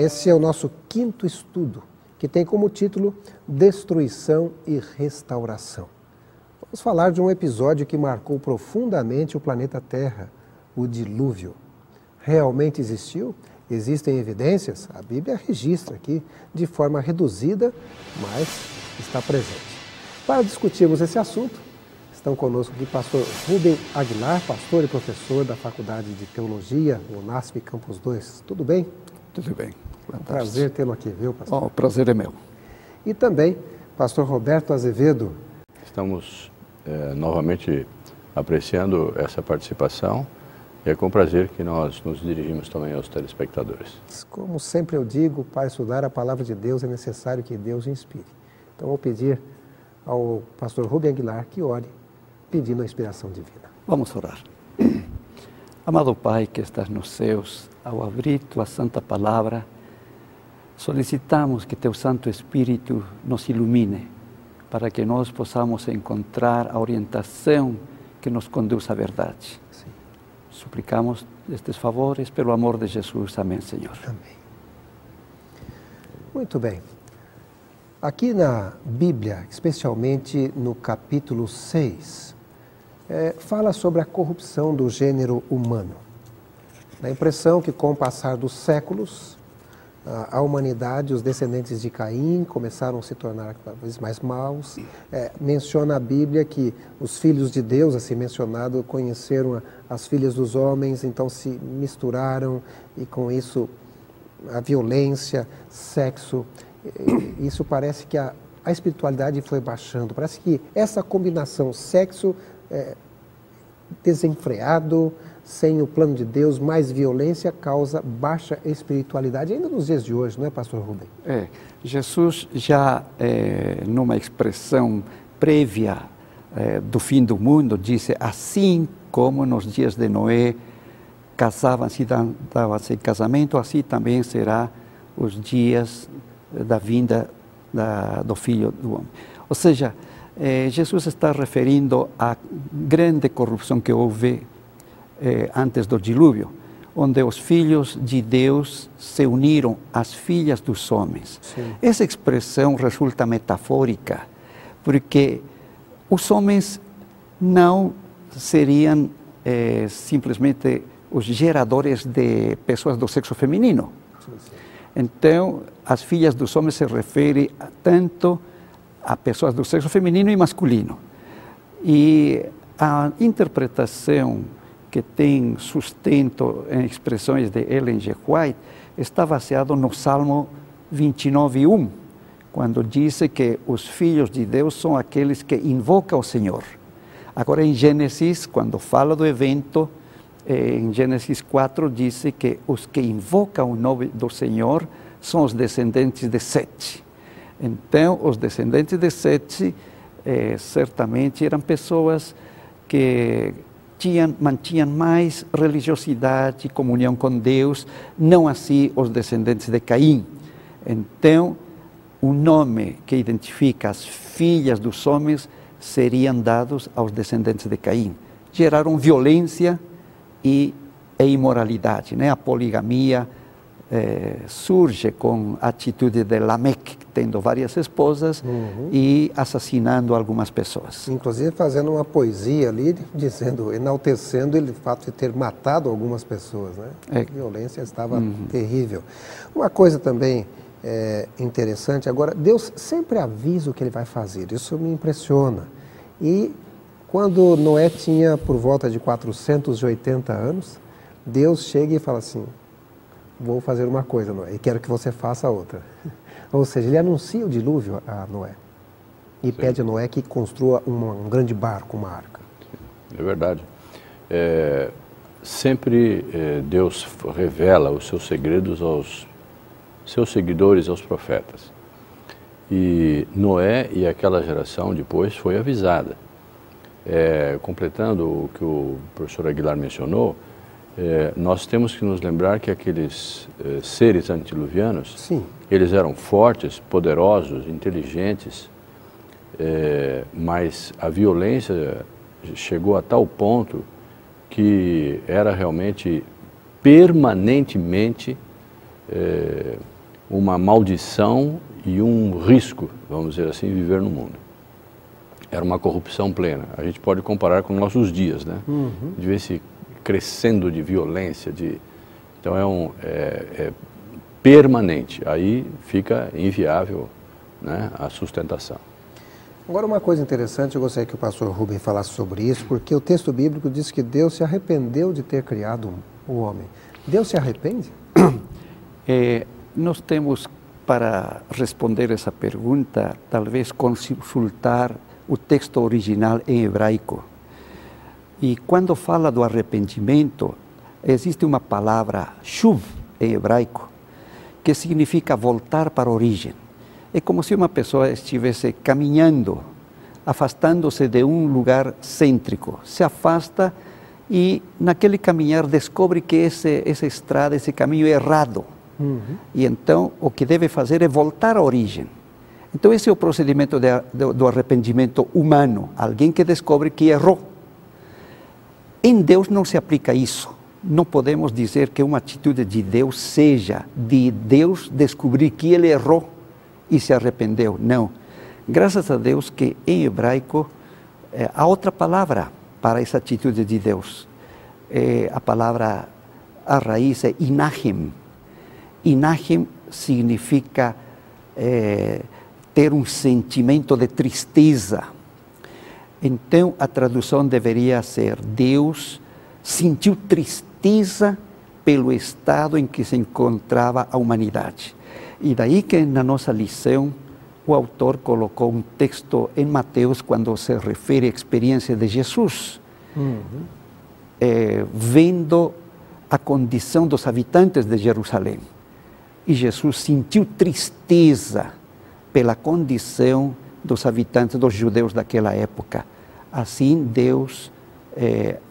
Esse é o nosso quinto estudo, que tem como título Destruição e Restauração. Vamos falar de um episódio que marcou profundamente o planeta Terra, o dilúvio. Realmente existiu? Existem evidências? A Bíblia registra aqui de forma reduzida, mas está presente. Para discutirmos esse assunto, estão conosco aqui pastor Rubem Aguilar, pastor e professor da Faculdade de Teologia, UNASP Campus 2. Tudo bem? Tudo bem. Prazer tê-lo aqui, viu, pastor? O prazer é meu. E também pastor Roberto Azevedo. Estamos novamente apreciando essa participação e é com prazer que nós nos dirigimos também aos telespectadores. Como sempre eu digo, para estudar a palavra de Deus é necessário que Deus inspire. Então vou pedir ao pastor Rubem Aguilar que ore, pedindo a inspiração divina. Vamos orar. Amado Pai que estás nos céus, ao abrir Tua Santa Palavra, solicitamos que Teu Santo Espírito nos ilumine, para que nós possamos encontrar a orientação que nos conduz à verdade. Sim. Suplicamos estes favores pelo amor de Jesus. Amém, Senhor. Amém. Muito bem. Aqui na Bíblia, especialmente no capítulo 6, fala sobre a corrupção do gênero humano. Dá a impressão que com o passar dos séculos, a humanidade, os descendentes de Caim começaram a se tornar cada vez mais maus. Menciona a Bíblia que os filhos de Deus, assim mencionado, conheceram as filhas dos homens, então se misturaram e com isso a violência, sexo, isso parece que a espiritualidade foi baixando. Parece que essa combinação sexo desenfreado, sem o plano de Deus, mais violência, causa baixa espiritualidade, ainda nos dias de hoje, não é, pastor Rubem? Jesus já, numa expressão prévia do fim do mundo, disse, assim como nos dias de Noé, casavam-se e davam-se em casamento, assim também será os dias da vinda do Filho do Homem. Ou seja, Jesus está referindo à grande corrupção que houve antes do dilúvio, onde os filhos de Deus se uniram às filhas dos homens. Sim. Essa expressão resulta metafórica, porque os homens não seriam simplesmente os geradores de pessoas do sexo feminino. Sim. Então, as filhas dos homens se referem tanto a pessoas do sexo feminino e masculino. E a interpretação que tem sustento em expressões de Ellen G. White está baseado no Salmo 29:1, quando diz que os filhos de Deus são aqueles que invocam o Senhor. Agora, em Gênesis, quando fala do evento, em Gênesis 4, diz que os que invocam o nome do Senhor são os descendentes de Sete. Então, os descendentes de Sete certamente eram pessoas que mantinham mais religiosidade, comunhão com Deus, não assim os descendentes de Caim. Então, o nome que identifica as filhas dos homens seriam dados aos descendentes de Caim. Geraram violência e imoralidade, né? A poligamia surge com a atitude de Lameque, tendo várias esposas e assassinando algumas pessoas. Inclusive fazendo uma poesia ali, enaltecendo ele o fato de ter matado algumas pessoas, né? A violência estava terrível. Uma coisa também interessante, agora, Deus sempre avisa o que Ele vai fazer, isso me impressiona. E quando Noé tinha por volta de 480 anos, Deus chega e fala assim, vou fazer uma coisa, Noé, e quero que você faça outra. Ou seja, ele anuncia o dilúvio a Noé e pede a Noé que construa um grande barco, uma arca. É verdade. Sempre Deus revela os seus segredos aos seus seguidores, aos profetas. E Noé e aquela geração depois foi avisada. Completando o que o professor Aguilar mencionou, nós temos que nos lembrar que aqueles seres antediluvianos, Sim. eles eram fortes, poderosos, inteligentes, mas a violência chegou a tal ponto que era realmente permanentemente uma maldição e um risco, vamos dizer assim, viver no mundo. Era uma corrupção plena. A gente pode comparar com nossos dias, né? De ver se crescendo de violência, então é permanente. Aí fica inviável, né, a sustentação. Agora, uma coisa interessante, eu gostaria que o pastor Rubem falasse sobre isso, porque o texto bíblico diz que Deus se arrependeu de ter criado o homem. Deus se arrepende? Nós temos, para responder essa pergunta, talvez consultar o texto original em hebraico. E quando fala do arrependimento, existe uma palavra, shuv, em hebraico, que significa voltar para a origem. É como se uma pessoa estivesse caminhando, afastando-se de um lugar cêntrico. Se afasta e, naquele caminhar, descobre que essa estrada, esse caminho é errado. E então, o que deve fazer é voltar à origem. Então, esse é o procedimento do arrependimento humano. Alguém que descobre que errou. Em Deus não se aplica isso. Não podemos dizer que uma atitude de Deus seja de Deus descobrir que ele errou e se arrependeu. Não. Graças a Deus que em hebraico há outra palavra para essa atitude de Deus. A palavra, a raiz é inachem. Inachem significa ter um sentimento de tristeza. Então, a tradução deveria ser: Deus sentiu tristeza pelo estado em que se encontrava a humanidade. E daí que na nossa lição o autor colocou um texto em Mateus quando se refere à experiência de Jesus, vendo a condição dos habitantes de Jerusalém. E Jesus sentiu tristeza pela condição dos habitantes, dos judeus daquela época. Assim, Deus,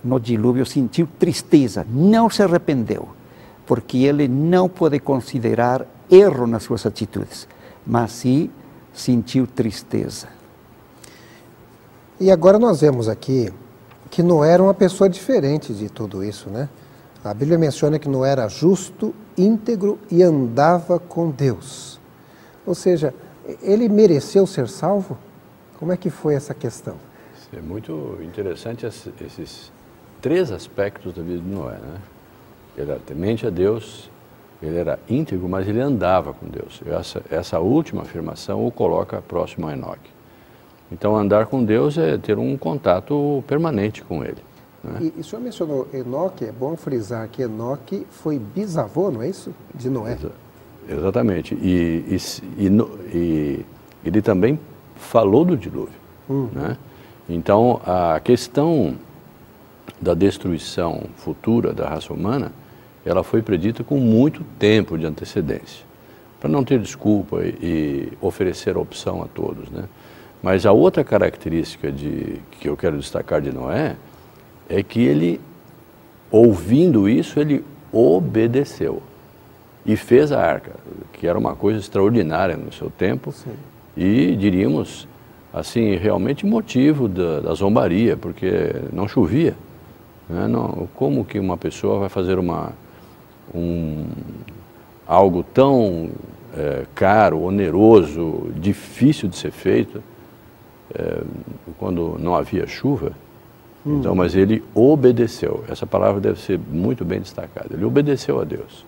no dilúvio, sentiu tristeza, não se arrependeu, porque ele não pode considerar erro nas suas atitudes, mas sim sentiu tristeza. E agora nós vemos aqui que Noé era uma pessoa diferente de tudo isso, né? A Bíblia menciona que Noé era justo, íntegro e andava com Deus. Ou seja, ele mereceu ser salvo? Como é que foi essa questão? É muito interessante esses três aspectos da vida de Noé, né? Ele era temente a Deus, ele era íntegro, mas ele andava com Deus. Essa última afirmação o coloca próximo a Enoque. Então, andar com Deus é ter um contato permanente com Ele, né? E o senhor mencionou Enoque, é bom frisar que Enoque foi bisavô, não é isso? De Noé. Exatamente. E ele também falou do dilúvio, né? Então, a questão da destruição futura da raça humana, ela foi predita com muito tempo de antecedência, para não ter desculpa e oferecer opção a todos, né? Mas a outra característica que eu quero destacar de Noé é que ele, ouvindo isso, ele obedeceu e fez a arca, que era uma coisa extraordinária no seu tempo. Sim. E, diríamos, assim, realmente motivo da zombaria, porque não chovia, né? Não, como que uma pessoa vai fazer algo tão caro, oneroso, difícil de ser feito, quando não havia chuva? Então, mas ele obedeceu. Essa palavra deve ser muito bem destacada. Ele obedeceu a Deus.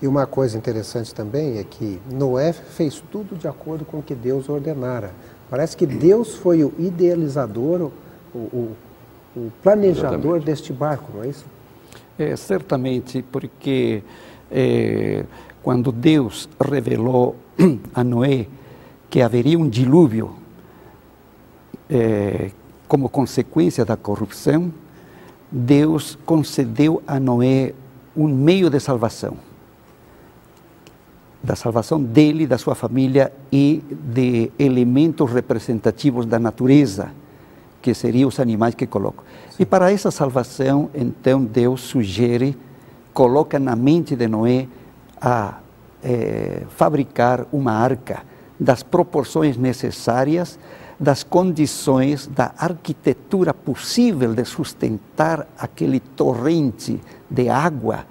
E uma coisa interessante também é que Noé fez tudo de acordo com o que Deus ordenara. Parece que Deus foi o idealizador, o planejador Exatamente. deste barco, não é isso? Certamente, porque quando Deus revelou a Noé que haveria um dilúvio como consequência da corrupção, Deus concedeu a Noé um meio de salvação. Da salvação dele, da sua família e de elementos representativos da natureza, que seriam os animais que colocam. E para essa salvação, então, Deus sugere, coloca na mente de Noé a fabricar uma arca das proporções necessárias, das condições, da arquitetura possível de sustentar aquele torrente de água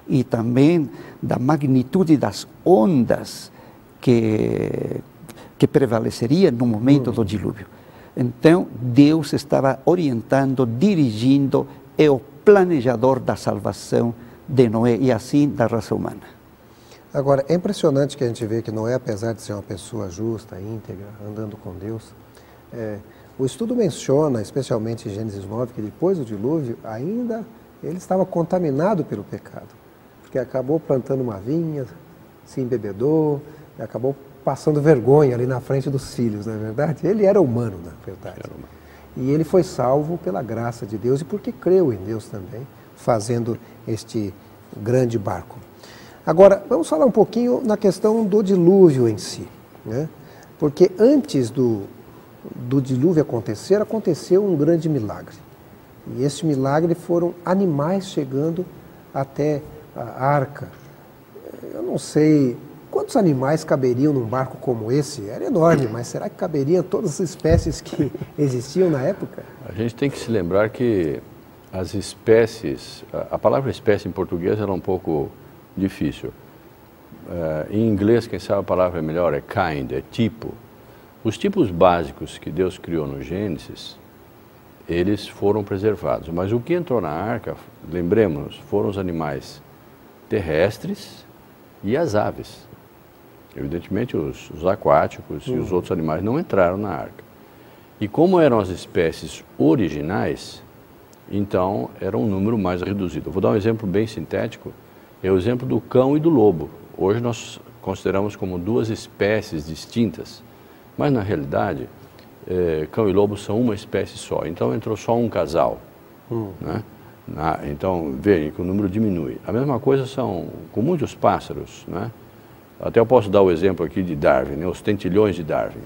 e também da magnitude das ondas que prevaleceria no momento do dilúvio. Então, Deus estava orientando, dirigindo, é o planejador da salvação de Noé e assim da raça humana. Agora, é impressionante que a gente vê que Noé, apesar de ser uma pessoa justa, íntegra, andando com Deus, o estudo menciona, especialmente em Gênesis 9, que depois do dilúvio, ainda ele estava contaminado pelo pecado, porque acabou plantando uma vinha, se embebedou, e acabou passando vergonha ali na frente dos filhos, não é verdade? Ele era humano, na verdade. E ele foi salvo pela graça de Deus e porque creu em Deus também, fazendo este grande barco. Agora, vamos falar um pouquinho na questão do dilúvio em si, né? Porque antes do dilúvio acontecer, aconteceu um grande milagre. E esse milagre foram animais chegando até a arca. Eu não sei quantos animais caberiam num barco como esse. Era enorme, mas será que caberiam todas as espécies que existiam na época? A gente tem que se lembrar que as espécies, a palavra espécie em português era um pouco difícil. Em inglês, quem sabe a palavra é melhor, é kind, é tipo. Os tipos básicos que Deus criou no Gênesis, eles foram preservados. Mas o que entrou na arca, lembremos-nos, foram os animais terrestres e as aves. Evidentemente, os aquáticos e os outros animais não entraram na arca. E como eram as espécies originais, então era um número mais reduzido. Eu vou dar um exemplo bem sintético, é o exemplo do cão e do lobo. Hoje nós consideramos como duas espécies distintas, mas na realidade, cão e lobo são uma espécie só. Então entrou só um casal, né? Então, veem que o número diminui. A mesma coisa são com muitos pássaros, né? Até eu posso dar o exemplo aqui de Darwin, né? Os tentilhões de Darwin.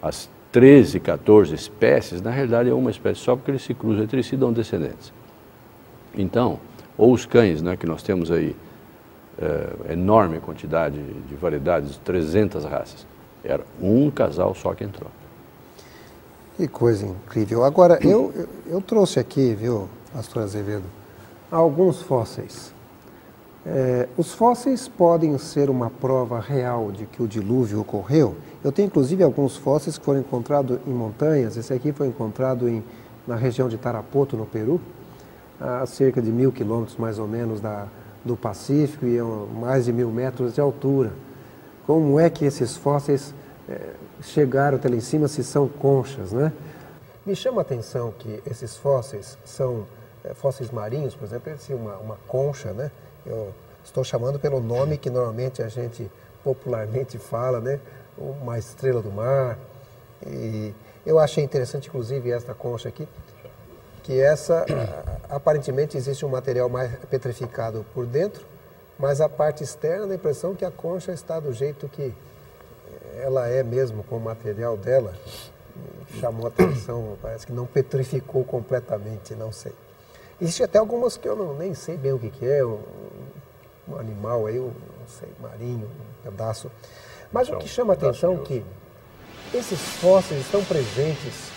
As 13, 14 espécies, na realidade é uma espécie só, porque eles se cruzam entre si e dão descendentes. Então, ou os cães, né, que nós temos aí, enorme quantidade de variedades, 300 raças. Era um casal só que entrou. Que coisa incrível. Agora, eu trouxe aqui, viu, pastor Azevedo, alguns fósseis. Os fósseis podem ser uma prova real de que o dilúvio ocorreu. Eu tenho inclusive alguns fósseis que foram encontrados em montanhas. Esse aqui foi encontrado na região de Tarapoto, no Peru, a cerca de 1.000 quilômetros mais ou menos do Pacífico e a mais de 1.000 metros de altura. Como é que esses fósseis chegaram até lá em cima, se são conchas, né? Me chama a atenção que esses fósseis são fósseis marinhos, por exemplo, esse é uma concha, né? Eu estou chamando pelo nome que normalmente a gente popularmente fala, né? Uma estrela do mar. E eu achei interessante, inclusive, esta concha aqui, que essa, aparentemente, existe um material mais petrificado por dentro, mas a parte externa dá a impressão que a concha está do jeito que ela é mesmo, com o material dela. Chamou a atenção, parece que não petrificou completamente, não sei. Existem até algumas que eu nem sei bem o que é, um animal aí, não sei, marinho, um pedaço. Mas o que chama a atenção é que esses fósseis estão presentes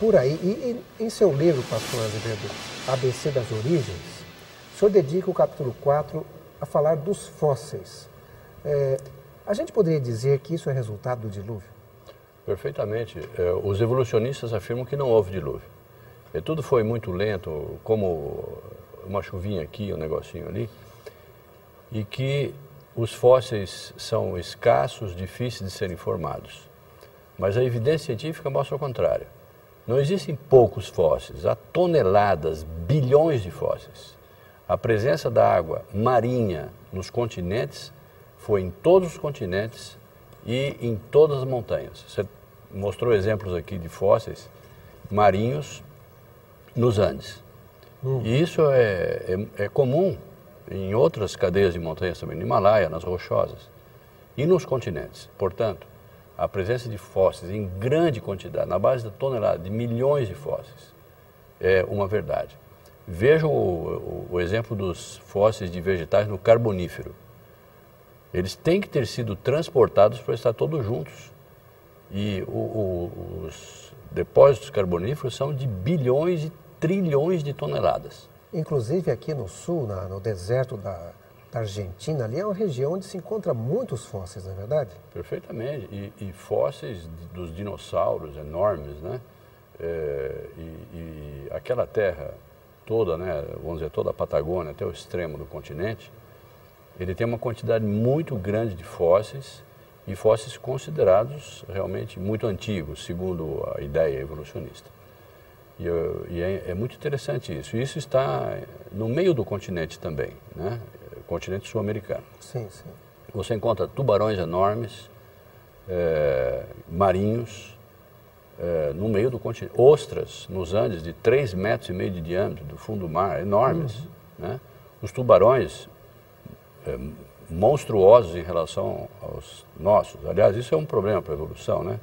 por aí. E em seu livro, pastor Azevedo, ABC das Origens, o senhor dedica o capítulo 4 a falar dos fósseis. A gente poderia dizer que isso é resultado do dilúvio? Perfeitamente. Os evolucionistas afirmam que não houve dilúvio. Tudo foi muito lento, como uma chuvinha aqui, um negocinho ali, e que os fósseis são escassos, difíceis de serem formados. Mas a evidência científica mostra o contrário. Não existem poucos fósseis, há toneladas, bilhões de fósseis. A presença da água marinha nos continentes foi em todos os continentes e em todas as montanhas. Você mostrou exemplos aqui de fósseis marinhos nos Andes. E isso é comum em outras cadeias de montanhas também, no Himalaia, nas Rochosas e nos continentes. Portanto, a presença de fósseis em grande quantidade, na base da tonelada, de milhões de fósseis, é uma verdade. Vejam o exemplo dos fósseis de vegetais no Carbonífero. Eles têm que ter sido transportados para estar todos juntos. E os depósitos carboníferos são de bilhões e trilhões de toneladas. Inclusive aqui no sul, no deserto da Argentina, ali é uma região onde se encontra muitos fósseis, não é verdade? Perfeitamente. E fósseis dos dinossauros enormes, né? E aquela terra toda, né? Vamos dizer, toda a Patagônia, até o extremo do continente, ele tem uma quantidade muito grande de fósseis e fósseis considerados realmente muito antigos, segundo a ideia evolucionista. É muito interessante isso. E isso está no meio do continente também, né? Continente sul-americano. Sim, sim. Você encontra tubarões enormes, marinhos, no meio do continente. Ostras nos Andes de 3,5 metros de diâmetro do fundo do mar, enormes. Né? Os tubarões monstruosos em relação aos nossos. Aliás, isso é um problema para a evolução, né?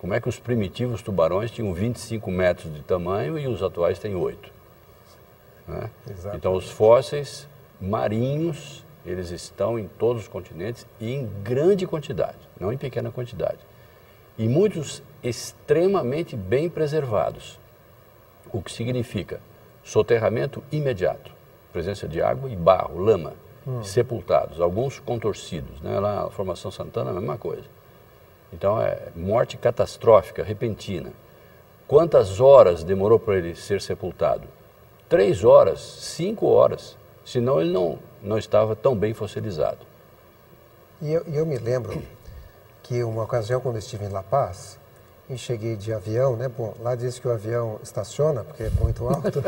Como é que os primitivos tubarões tinham 25 metros de tamanho e os atuais têm 8? Né? Então, os fósseis marinhos, eles estão em todos os continentes e em grande quantidade, não em pequena quantidade. E muitos extremamente bem preservados, o que significa soterramento imediato, presença de água e barro, lama, sepultados, alguns contorcidos, né? Lá na Formação Santana, a mesma coisa. Então, é morte catastrófica, repentina. Quantas horas demorou para ele ser sepultado? 3 horas, 5 horas, senão ele não estava tão bem fossilizado. E eu me lembro que uma ocasião, quando eu estive em La Paz, e cheguei de avião, né? Bom, lá diz que o avião estaciona, porque é muito alto.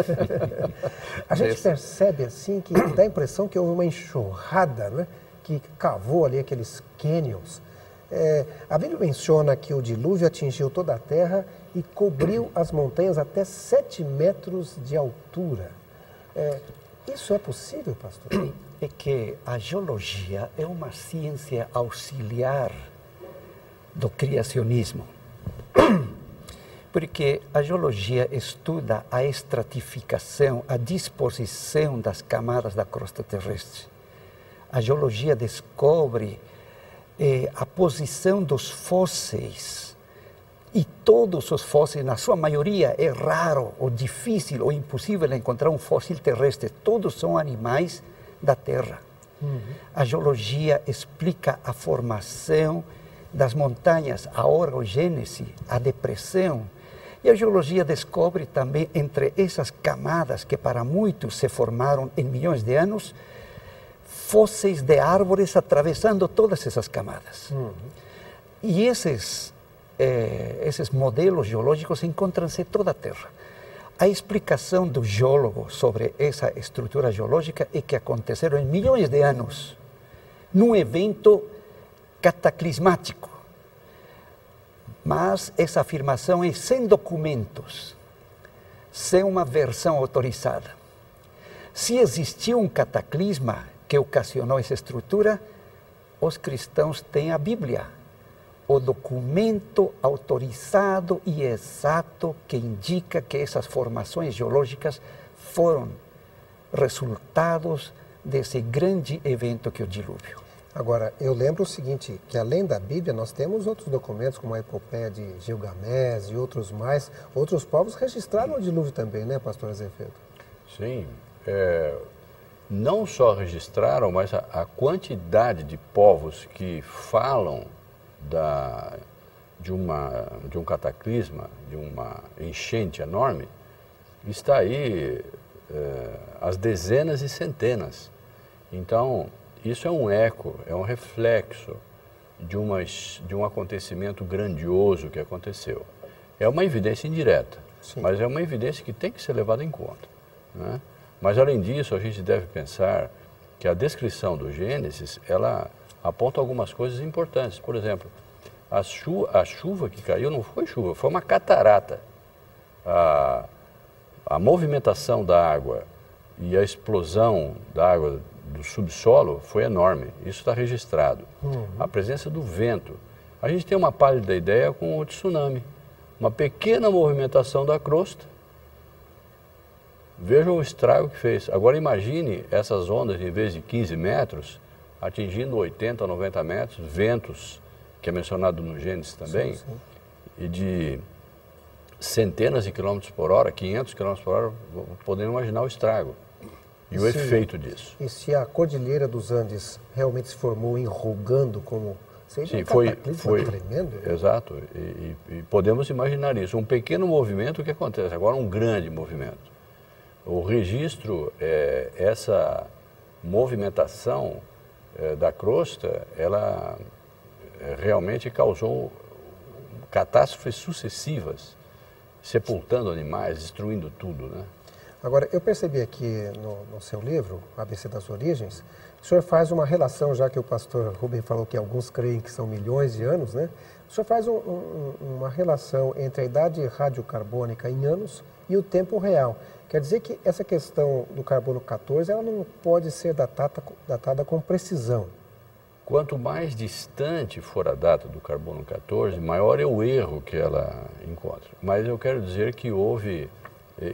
A gente percebe, assim, que dá a impressão que houve uma enxurrada, né? Que cavou ali aqueles cânions. A Bíblia menciona que o dilúvio atingiu toda a terra e cobriu as montanhas até 7 metros de altura. Isso é possível, pastor? É que a geologia é uma ciência auxiliar do criacionismo. Porque a geologia estuda a estratificação, a disposição das camadas da crosta terrestre. A geologia descobre a posição dos fósseis. E todos os fósseis, na sua maioria, é raro, ou difícil, ou impossível encontrar um fóssil terrestre. Todos são animais da Terra. A geologia explica a formação das montanhas, a orogênese, a depressão. E a geologia descobre também, entre essas camadas que para muitos se formaram em milhões de anos, fósseis de árvores atravessando todas essas camadas. E esses modelos geológicos encontram-se em toda a Terra. A explicação do geólogo sobre essa estrutura geológica é que aconteceram em milhões de anos, num evento cataclismático. Mas essa afirmação é sem documentos, sem uma versão autorizada. Se existiu um cataclisma que ocasionou essa estrutura, os cristãos têm a Bíblia, o documento autorizado e exato que indica que essas formações geológicas foram resultados desse grande evento que é o dilúvio. Agora, eu lembro o seguinte, que além da Bíblia, nós temos outros documentos, como a Epopeia de Gilgamés e outros mais. Outros povos registraram o dilúvio também, né, pastor Azevedo? Sim, não só registraram, mas a quantidade de povos que falam de um cataclisma, de uma enchente enorme, está aí às dezenas e centenas. Então, isso é um eco, é um reflexo de um acontecimento grandioso que aconteceu. É uma evidência indireta, sim, mas é uma evidência que tem que ser levada em conta, né? Mas, além disso, a gente deve pensar que a descrição do Gênesis, ela aponta algumas coisas importantes. Por exemplo, a chuva que caiu não foi chuva, foi uma catarata. A movimentação da água e a explosão da água do subsolo foi enorme, isso está registrado. A presença do vento. A gente tem uma pálida ideia com o tsunami, uma pequena movimentação da crosta. Vejam o estrago que fez. Agora imagine essas ondas, em vez de 15 metros, atingindo 80, 90 metros, ventos, que é mencionado no Gênesis também, sim, sim, e de centenas de quilômetros por hora, 500 quilômetros por hora, podemos imaginar o estrago. e o efeito disso. E se a Cordilheira dos Andes realmente se formou enrugando como... Sim, foi tremendo. Exato, e podemos imaginar isso. Um pequeno movimento que acontece, agora um grande movimento. O registro, essa movimentação da crosta, ela realmente causou catástrofes sucessivas, sepultando animais, destruindo tudo, né? Agora, eu percebi aqui no seu livro, ABC das Origens, o senhor faz uma relação, já que o pastor Rubem falou que alguns creem que são milhões de anos, né? O senhor faz uma relação entre a idade radiocarbônica em anos e o tempo real. Quer dizer que essa questão do carbono 14, ela não pode ser datada com precisão. Quanto mais distante for a data do carbono 14, maior é o erro que ela encontra. Mas eu quero dizer que houve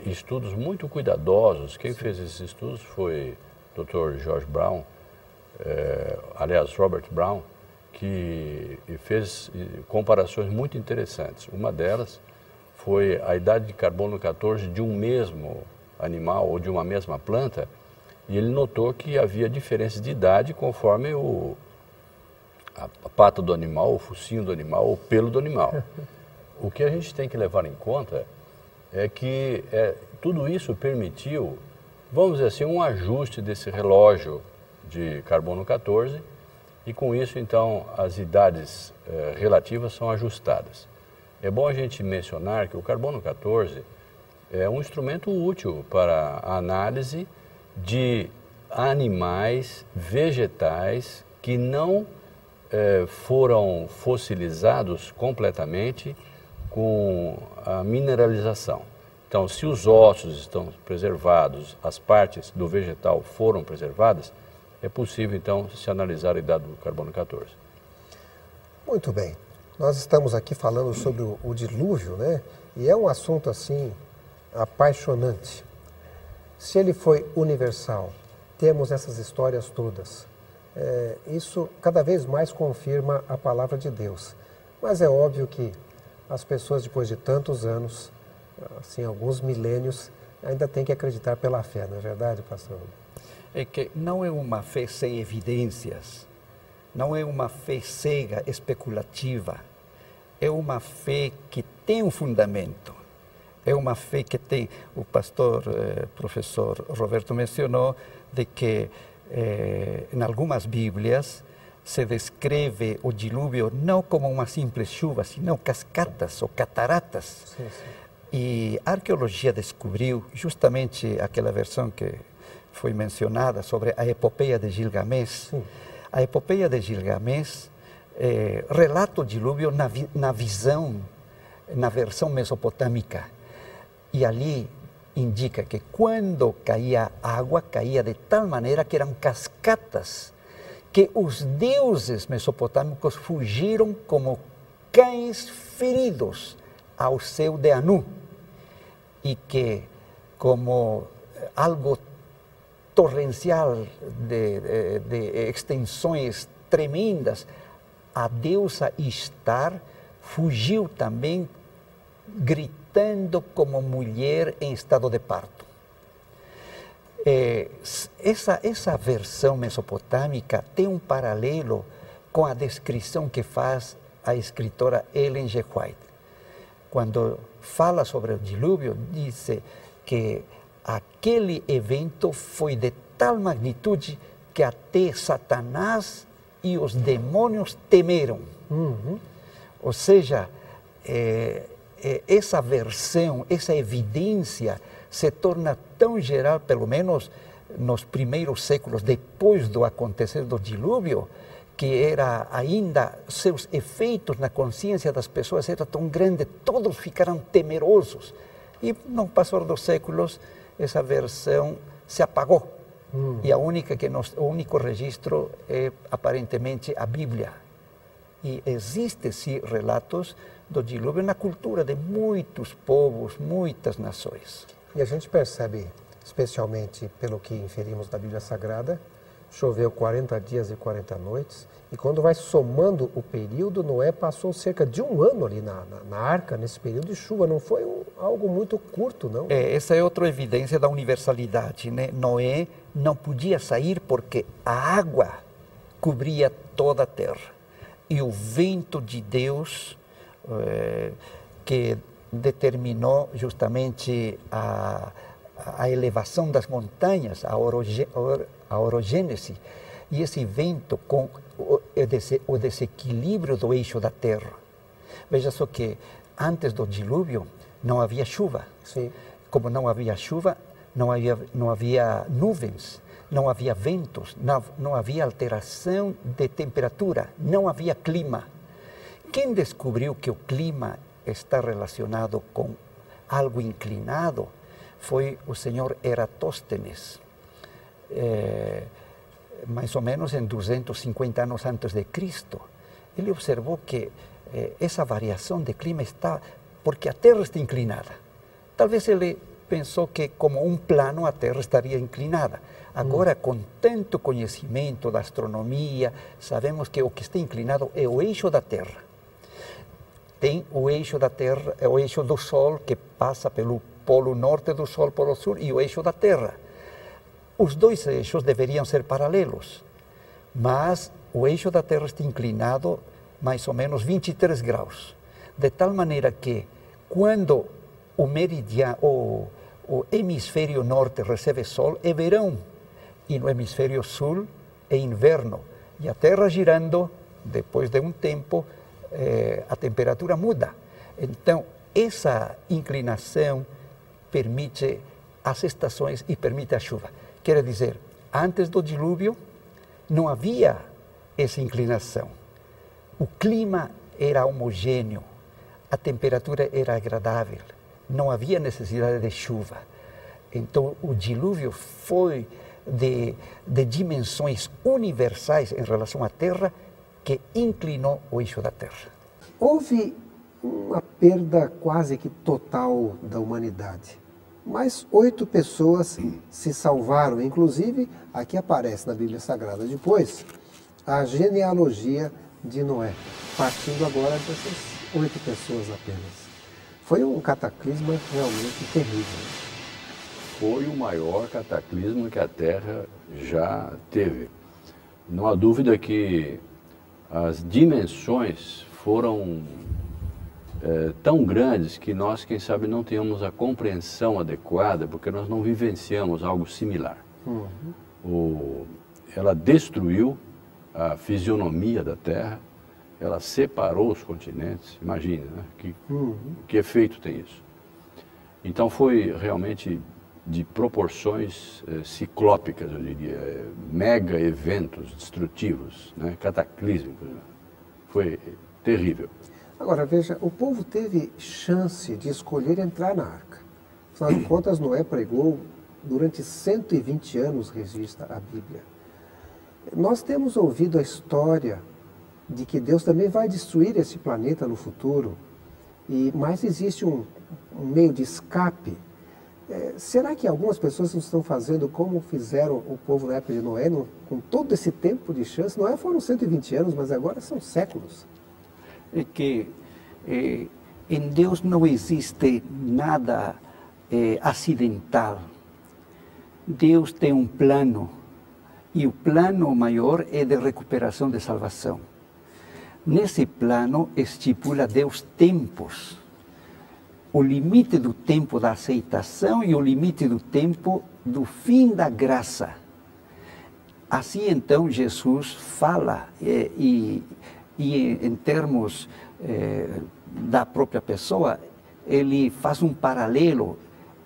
estudos muito cuidadosos. Quem fez esses estudos foi o Dr. George Brown, aliás, Robert Brown, que fez comparações muito interessantes. Uma delas foi a idade de carbono 14 de um mesmo animal ou de uma mesma planta, e ele notou que havia diferenças de idade conforme a pata do animal, o focinho do animal, o pelo do animal. O que a gente tem que levar em conta é que tudo isso permitiu, vamos dizer assim, um ajuste desse relógio de carbono 14, e com isso, então, as idades relativas são ajustadas. É bom a gente mencionar que o carbono 14 é um instrumento útil para a análise de animais, vegetais que não foram fossilizados completamente com a mineralização. Então, se os ossos estão preservados, as partes do vegetal foram preservadas, é possível, então, se analisar a idade do carbono 14. Muito bem. Nós estamos aqui falando sobre o dilúvio, né? E é um assunto, assim, apaixonante. Se ele foi universal, temos essas histórias todas. Isso cada vez mais confirma a palavra de Deus. Mas é óbvio que as pessoas, depois de tantos anos, assim, alguns milênios, ainda têm que acreditar pela fé, não é verdade, pastor? É que não é uma fé sem evidências, não é uma fé cega, especulativa, é uma fé que tem um fundamento, é uma fé que tem, o pastor, professor Roberto mencionou, de que em algumas Bíblias se descreve o dilúvio não como uma simples chuva, sino cascatas ou cataratas. Sim, sim. E a arqueologia descobriu justamente aquela versão que foi mencionada sobre a epopeia de Gilgamesh. Sim. A epopeia de Gilgamesh relata o dilúvio na versão mesopotâmica. E ali indica que quando caía água, caía de tal maneira que eram cascatas, que os deuses mesopotâmicos fugiram como cães feridos ao céu de Anu. E que, como algo torrencial de extensões tremendas, a deusa Ishtar fugiu também gritando como mulher em estado de parto. Essa versão mesopotâmica tem um paralelo com a descrição que faz a escritora Ellen G. White. Quando fala sobre o dilúvio, diz que aquele evento foi de tal magnitude que até Satanás e os demônios temeram. Uhum. Ou seja, essa versão, essa evidência se torna tão geral, pelo menos nos primeiros séculos depois do acontecer do dilúvio, que era ainda, seus efeitos na consciência das pessoas eram tão grandes, todos ficaram temerosos. E no passar dos séculos, essa versão se apagou. E o único registro é aparentemente a Bíblia. E existem sim relatos do dilúvio na cultura de muitos povos, muitas nações. E a gente percebe, especialmente pelo que inferimos da Bíblia Sagrada, choveu 40 dias e 40 noites, e quando vai somando o período, Noé passou cerca de um ano ali na arca, nesse período de chuva. Não foi algo muito curto, não? Essa é outra evidência da universalidade, né? Noé não podia sair porque a água cobria toda a terra. E o vento de Deus, que determinou justamente a elevação das montanhas, a orogênese, e esse vento com o desequilíbrio do eixo da terra. Veja só que antes do dilúvio não havia chuva. Sim. Como não havia chuva, não havia nuvens, não havia ventos, não havia alteração de temperatura, não havia clima. Quem descobriu que o clima está relacionado com algo inclinado foi o senhor Eratóstenes, mais ou menos em 250 anos antes de Cristo. Ele observou que essa variação de clima está porque a Terra está inclinada. Talvez ele pensou que como um plano a Terra estaria inclinada. Agora, com tanto conhecimento da astronomia, sabemos que o que está inclinado é o eixo da Terra. Tem o eixo da Terra, é o eixo do Sol, que passa pelo polo norte do Sol, polo sul, e o eixo da Terra. Os dois eixos deveriam ser paralelos, mas o eixo da Terra está inclinado mais ou menos 23 graus, de tal maneira que quando o meridiano, o hemisfério norte recebe sol, é verão, e no hemisfério sul é inverno. E a Terra girando, depois de um tempo, a temperatura muda. Então, essa inclinação permite as estações e permite a chuva. Quer dizer, antes do dilúvio não havia essa inclinação. O clima era homogêneo, a temperatura era agradável, não havia necessidade de chuva. Então, o dilúvio foi de dimensões universais em relação à Terra, que inclinou o eixo da Terra. Houve uma perda quase que total da humanidade. Mas 8 pessoas se salvaram, inclusive aqui aparece na Bíblia Sagrada depois a genealogia de Noé, partindo agora dessas 8 pessoas apenas. Foi um cataclisma realmente terrível. Foi o maior cataclismo que a Terra já teve. Não há dúvida que as dimensões foram tão grandes que nós, quem sabe, não tenhamos a compreensão adequada, porque nós não vivenciamos algo similar. Ela destruiu a fisionomia da Terra, ela separou os continentes, imagina, né? Que efeito tem isso? Então foi realmente de proporções ciclópicas, eu diria, mega eventos destrutivos, né? Cataclísmicos. Foi terrível. Agora, veja, o povo teve chance de escolher entrar na arca. Afinal de contas, Noé pregou durante 120 anos, registra a Bíblia. Nós temos ouvido a história de que Deus também vai destruir esse planeta no futuro, mas existe um meio de escape. Será que algumas pessoas não estão fazendo como fizeram o povo na época de Noé, com todo esse tempo de chance? Noé foram 120 anos, mas agora são séculos. É que em Deus não existe nada acidental. Deus tem um plano, e o plano maior é de recuperação de salvação. Nesse plano estipula Deus tempos, o limite do tempo da aceitação e o limite do tempo do fim da graça. Assim então Jesus fala, e em termos da própria pessoa, ele faz um paralelo,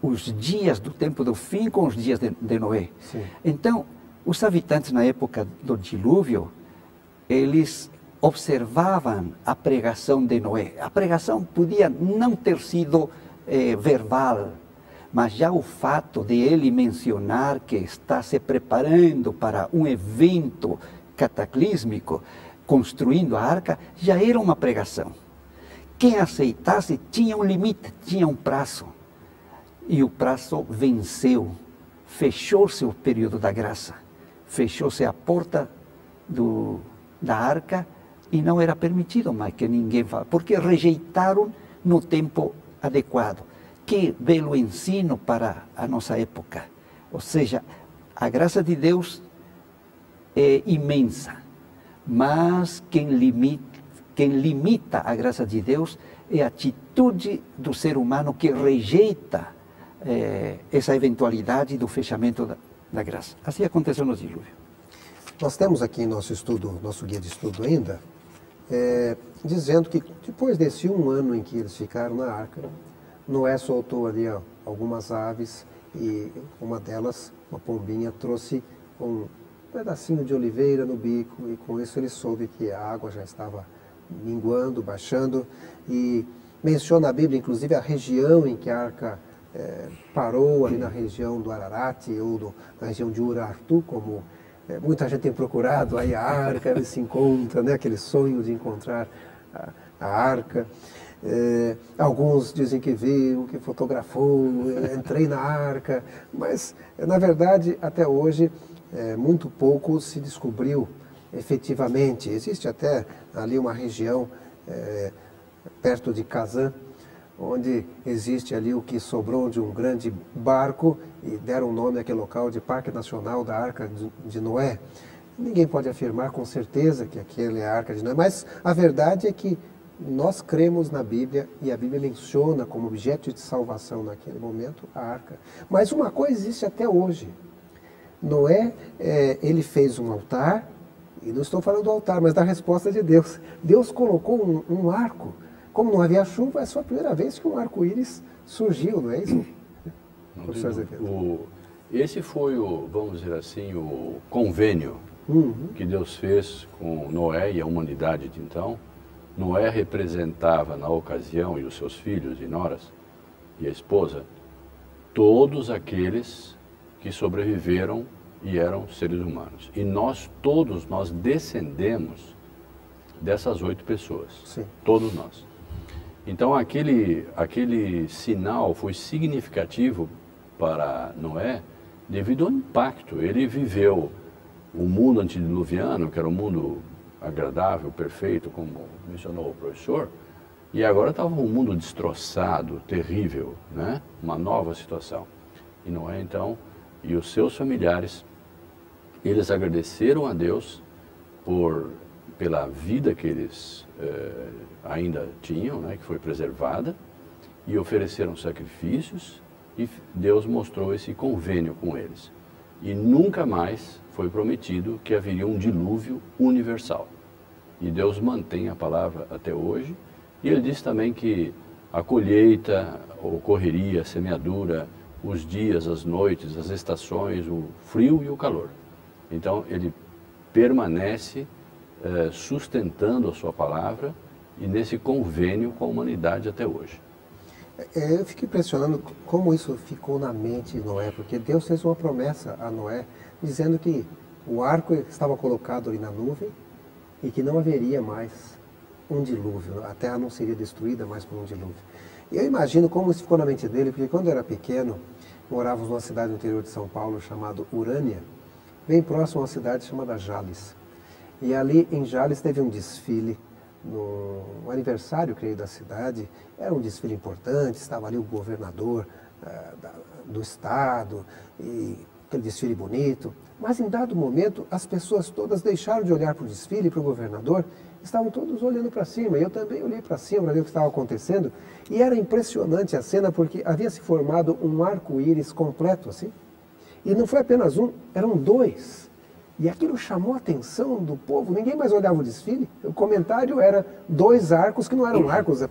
os dias do tempo do fim com os dias de Noé. Sim. Então, os habitantes na época do dilúvio, eles observavam a pregação de Noé. A pregação podia não ter sido verbal, mas já o fato de ele mencionar que está se preparando para um evento cataclísmico, construindo a arca, já era uma pregação. Quem aceitasse tinha um limite, tinha um prazo. E o prazo venceu, fechou-se o período da graça. fechou-se a porta da arca e não era permitido mais que ninguém falasse, porque rejeitaram no tempo adequado. Que belo ensino para a nossa época. Ou seja, a graça de Deus é imensa, mas quem limita a graça de Deus é a atitude do ser humano que rejeita essa eventualidade do fechamento da graça. Assim aconteceu no dilúvio. Nós temos aqui em nosso estudo, nosso guia de estudo ainda, dizendo que depois desse 1 ano em que eles ficaram na arca, Noé soltou ali algumas aves e uma delas, uma pombinha, trouxe um pedacinho de oliveira no bico e com isso ele soube que a água já estava minguando, baixando e menciona a Bíblia, inclusive, a região em que a arca parou, ali na região do Ararat ou na região de Urartu, como muita gente tem procurado aí a arca, ele se encontra, né, aquele sonho de encontrar a arca. Alguns dizem que viu, que fotografou, entrei na arca, mas na verdade até hoje muito pouco se descobriu efetivamente. Existe até ali uma região perto de Kazan, onde existe ali o que sobrou de um grande barco e deram o nome àquele local de Parque Nacional da Arca de Noé. Ninguém pode afirmar com certeza que aquele é a Arca de Noé, mas a verdade é que nós cremos na Bíblia e a Bíblia menciona como objeto de salvação naquele momento a arca. Mas uma coisa existe até hoje. Noé, ele fez um altar, e não estou falando do altar, mas da resposta de Deus. Deus colocou um arco. Como não havia chuva, é só a primeira vez que um arco-íris surgiu, não é isso? Esse foi vamos dizer assim, o convênio que Deus fez com Noé e a humanidade de então. Noé representava na ocasião, e os seus filhos e noras, e a esposa, todos aqueles que sobreviveram e eram seres humanos. E todos nós descendemos dessas 8 pessoas. Sim. Todos nós. Então aquele sinal foi significativo para Noé devido ao impacto. Ele viveu o mundo antediluviano, que era um mundo agradável, perfeito, como mencionou o professor, e agora estava um mundo destroçado, terrível, né? Uma nova situação. E Noé, então, e os seus familiares, eles agradeceram a Deus pela vida que eles ainda tinham, né? Que foi preservada, e ofereceram sacrifícios, e Deus mostrou esse convênio com eles. E nunca mais foi prometido que haveria um dilúvio universal. E Deus mantém a palavra até hoje. E ele diz também que a colheita ocorreria, a semeadura, os dias, as noites, as estações, o frio e o calor. Então ele permanece sustentando a sua palavra e nesse convênio com a humanidade até hoje. Eu fico impressionado como isso ficou na mente de Noé, porque Deus fez uma promessa a Noé, dizendo que o arco estava colocado ali na nuvem e que não haveria mais um dilúvio, a terra não seria destruída mais por um dilúvio. E eu imagino como isso ficou na mente dele, porque quando eu era pequeno, morávamos numa cidade no interior de São Paulo chamada Urânia, bem próximo a uma cidade chamada Jales. E ali em Jales teve um desfile, no aniversário, creio, da cidade. Era um desfile importante, estava ali o governador do estado, e aquele desfile bonito. Mas em dado momento, as pessoas todas deixaram de olhar para o desfile, para o governador, estavam todos olhando para cima. Eu também olhei para cima para ver o que estava acontecendo, e era impressionante a cena, porque havia se formado um arco-íris completo, assim. E não foi apenas um, eram 2. E aquilo chamou a atenção do povo, ninguém mais olhava o desfile. O comentário era 2 arcos que não eram arcos,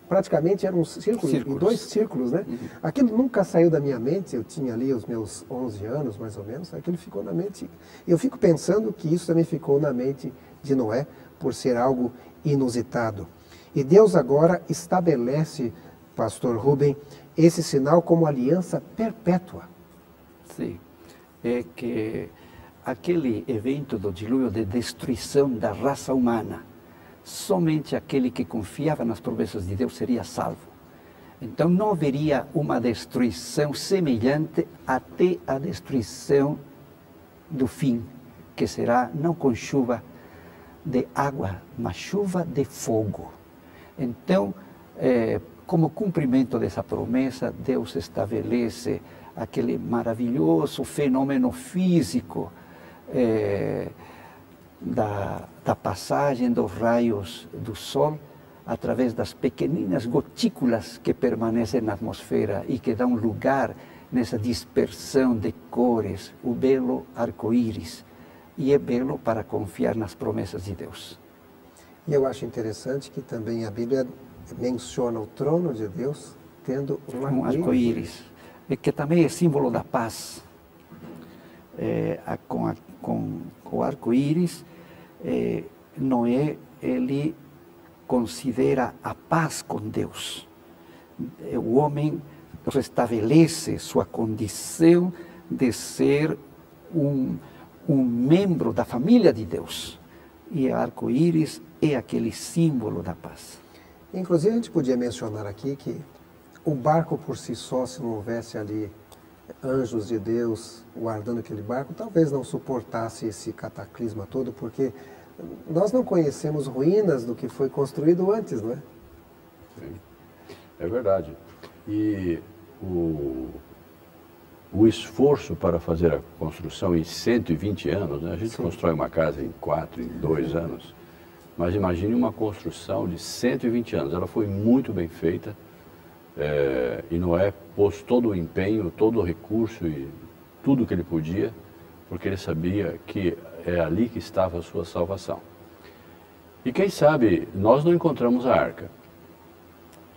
praticamente eram círculos. 2 círculos, né? Aquilo nunca saiu da minha mente, eu tinha ali os meus 11 anos, mais ou menos, aquilo ficou na mente. Eu fico pensando que isso também ficou na mente de Noé, por ser algo inusitado. E Deus agora estabelece, pastor Rubem, esse sinal como aliança perpétua. Sim, é que aquele evento do dilúvio de destruição da raça humana, somente aquele que confiava nas promessas de Deus seria salvo. Então não haveria uma destruição semelhante até a destruição do fim, que será não com chuva de água, mas chuva de fogo. Então, como cumprimento dessa promessa, Deus estabelece aquele maravilhoso fenômeno físico da passagem dos raios do Sol através das pequeninas gotículas que permanecem na atmosfera e que dão lugar nessa dispersão de cores, o belo arco-íris. E é belo para confiar nas promessas de Deus. E eu acho interessante que também a Bíblia menciona o trono de Deus tendo um arco-íris. Que também é símbolo da paz. Com o arco-íris, Noé, ele considera a paz com Deus. O homem restabelece sua condição de ser um membro da família de Deus. E o arco-íris é aquele símbolo da paz. Inclusive, a gente podia mencionar aqui que o barco por si só, se não houvesse ali anjos de Deus guardando aquele barco, talvez não suportasse esse cataclisma todo, porque nós não conhecemos ruínas do que foi construído antes, não é? Sim, é verdade. E o esforço para fazer a construção em 120 anos, né? A gente constrói uma casa em 4, em 2 anos, mas imagine uma construção de 120 anos. Ela foi muito bem feita, e Noé pôs todo o empenho, todo o recurso e tudo que ele podia, porque ele sabia que é ali que estava a sua salvação. E quem sabe nós não encontramos a arca,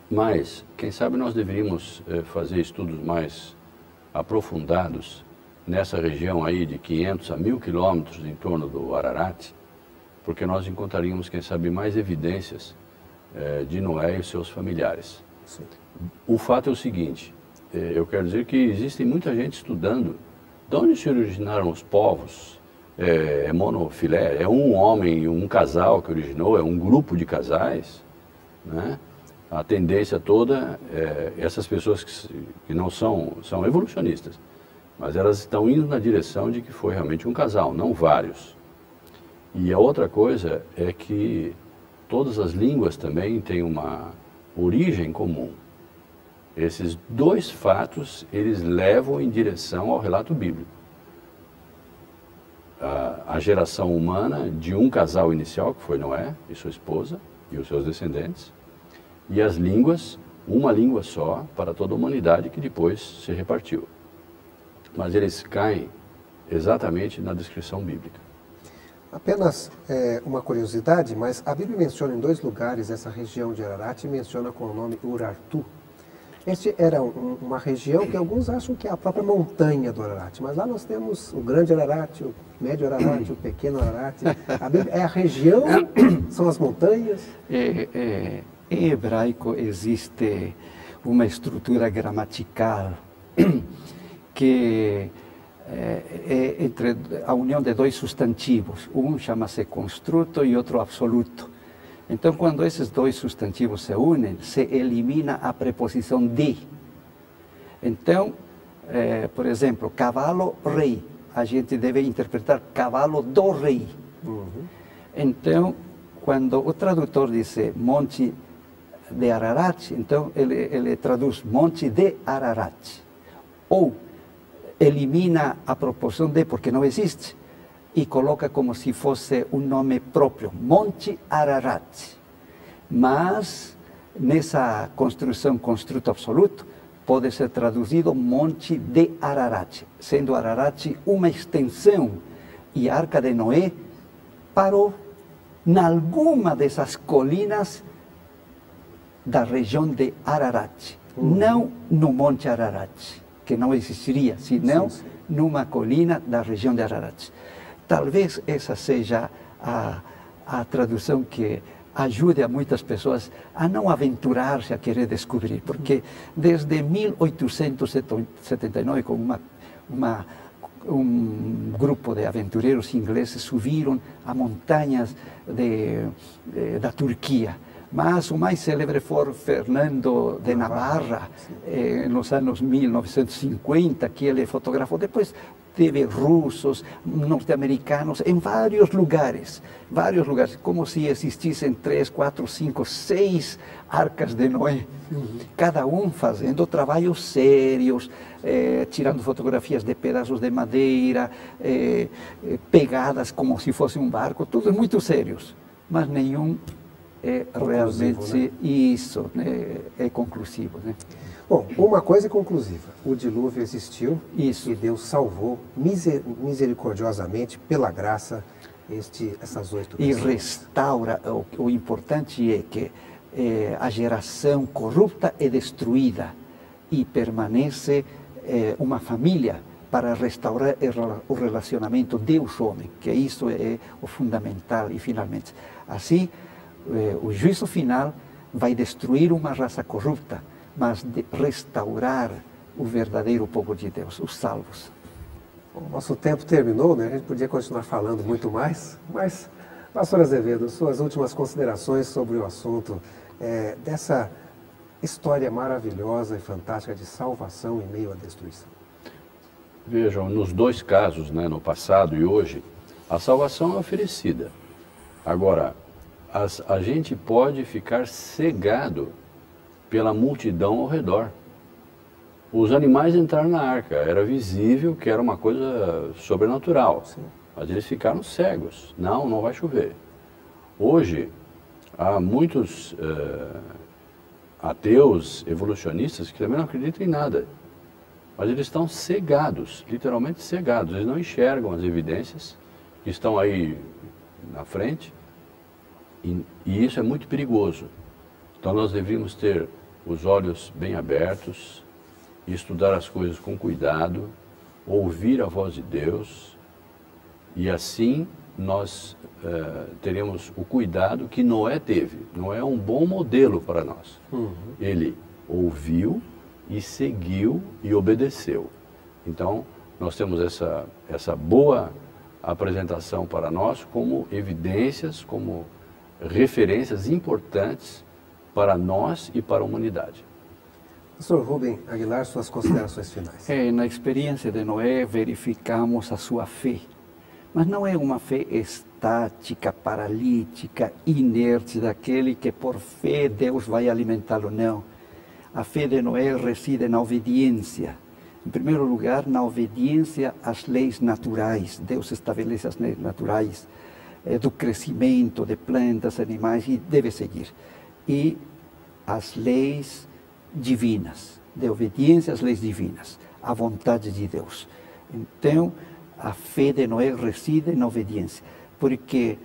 mas quem sabe nós deveríamos fazer estudos mais aprofundados nessa região aí de 500 a 1000 quilômetros em torno do Ararat, porque nós encontraríamos, quem sabe, mais evidências de Noé e seus familiares. Sim. O fato é o seguinte, eu quero dizer que existe muita gente estudando de onde se originaram os povos. É monofilé, é um homem, um casal que originou, é um grupo de casais, né? A tendência toda essas pessoas que não são evolucionistas, mas elas estão indo na direção de que foi realmente um casal, não vários. E a outra coisa é que todas as línguas também têm uma origem comum. Esses dois fatos, eles levam em direção ao relato bíblico. A geração humana de um casal inicial, que foi Noé e sua esposa e os seus descendentes, e as línguas, uma língua só para toda a humanidade que depois se repartiu. Mas eles caem exatamente na descrição bíblica. Apenas uma curiosidade, mas a Bíblia menciona em 2 lugares essa região de Ararat e menciona com o nome Urartu. Este era uma região que alguns acham que é a própria montanha do Ararat, mas lá nós temos o grande Ararat, o médio Ararat, o pequeno Ararat. A Bíblia é a região, são as montanhas? Em hebraico existe uma estrutura gramatical que é entre a união de 2 substantivos. Um chama-se construto e outro absoluto. Então, quando esses 2 substantivos se unem, se elimina a preposição de. Então, por exemplo, cavalo, rei. A gente deve interpretar cavalo do rei. Uhum. Então, quando o tradutor diz Monte de Ararat, então ele traduz Monte de Ararat. Ou elimina a proporção de, porque não existe, e coloca como se fosse um nome próprio, Monte Ararat. Mas, nessa construção, construto absoluto, pode ser traduzido Monte de Ararat, sendo Ararat uma extensão, e a Arca de Noé parou em alguma dessas colinas da região de Ararat, não no Monte Ararat, que não existiria, senão numa colina da região de Ararat. Talvez essa seja a tradução que ajude a muitas pessoas a não aventurar-se a querer descobrir, porque desde 1879, com um grupo de aventureiros ingleses subiram a montanhas da Turquia. Mas o mais célebre foi Fernando de Navarra, nos anos 1950, que ele fotografou. Depois teve russos, norte-americanos, em vários lugares, como se existissem 3, 4, 5, 6 arcas de Noé, cada um fazendo trabalhos sérios, tirando fotografias de pedaços de madeira, pegadas como se fosse um barco, todos muito sérios, mas nenhum é realmente, né? Isso, né? É conclusivo, né? Bom, uma coisa é conclusiva, o dilúvio existiu. Isso. E Deus salvou misericordiosamente, pela graça, essas 8 pessoas. E restaura, o importante é que a geração corrupta é destruída e permanece uma família para restaurar o relacionamento Deus-homem, que isso é o fundamental. E finalmente, assim, o juízo final vai destruir uma raça corrupta, mas de restaurar o verdadeiro povo de Deus, os salvos. O nosso tempo terminou, né? A gente podia continuar falando muito mais, mas, pastor Azevedo, suas últimas considerações sobre o assunto dessa história maravilhosa e fantástica de salvação em meio à destruição. Vejam, nos 2 casos, né, no passado e hoje, a salvação é oferecida. Agora, a gente pode ficar cegado pela multidão ao redor. Os animais entraram na arca, era visível que era uma coisa sobrenatural. Sim. Mas eles ficaram cegos. Não vai chover. Hoje, há muitos ateus, evolucionistas, que também não acreditam em nada. Mas eles estão cegados, literalmente cegados. Eles não enxergam as evidências que estão aí na frente. E isso é muito perigoso. Então nós devíamos ter os olhos bem abertos, estudar as coisas com cuidado, ouvir a voz de Deus, e assim nós teremos o cuidado que Noé teve. Noé é um bom modelo para nós. Ele ouviu e seguiu e obedeceu. Então nós temos essa boa apresentação para nós como evidências, como referências importantes para nós e para a humanidade. Pastor Rubem Aguilar, suas considerações finais. Na experiência de Noé, verificamos a sua fé. Mas não é uma fé estática, paralítica, inerte, daquele que por fé Deus vai alimentá-lo, não. A fé de Noé reside na obediência. Em primeiro lugar, na obediência às leis naturais. Deus estabelece as leis naturais do crescimento de plantas, animais, e deve seguir. E as leis divinas, de obediência às leis divinas, à vontade de Deus. Então, a fé de Noé reside na obediência, porque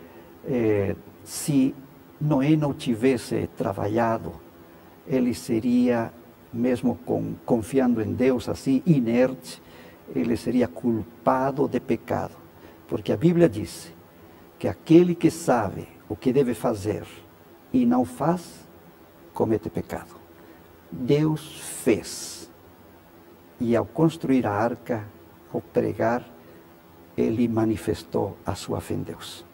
se Noé não tivesse trabalhado, ele seria, mesmo confiando em Deus assim, inerte, ele seria culpado de pecado, porque a Bíblia diz que aquele que sabe o que deve fazer e não faz, comete pecado. Deus fez, e ao construir a arca, ao pregar, ele manifestou a sua fé em Deus.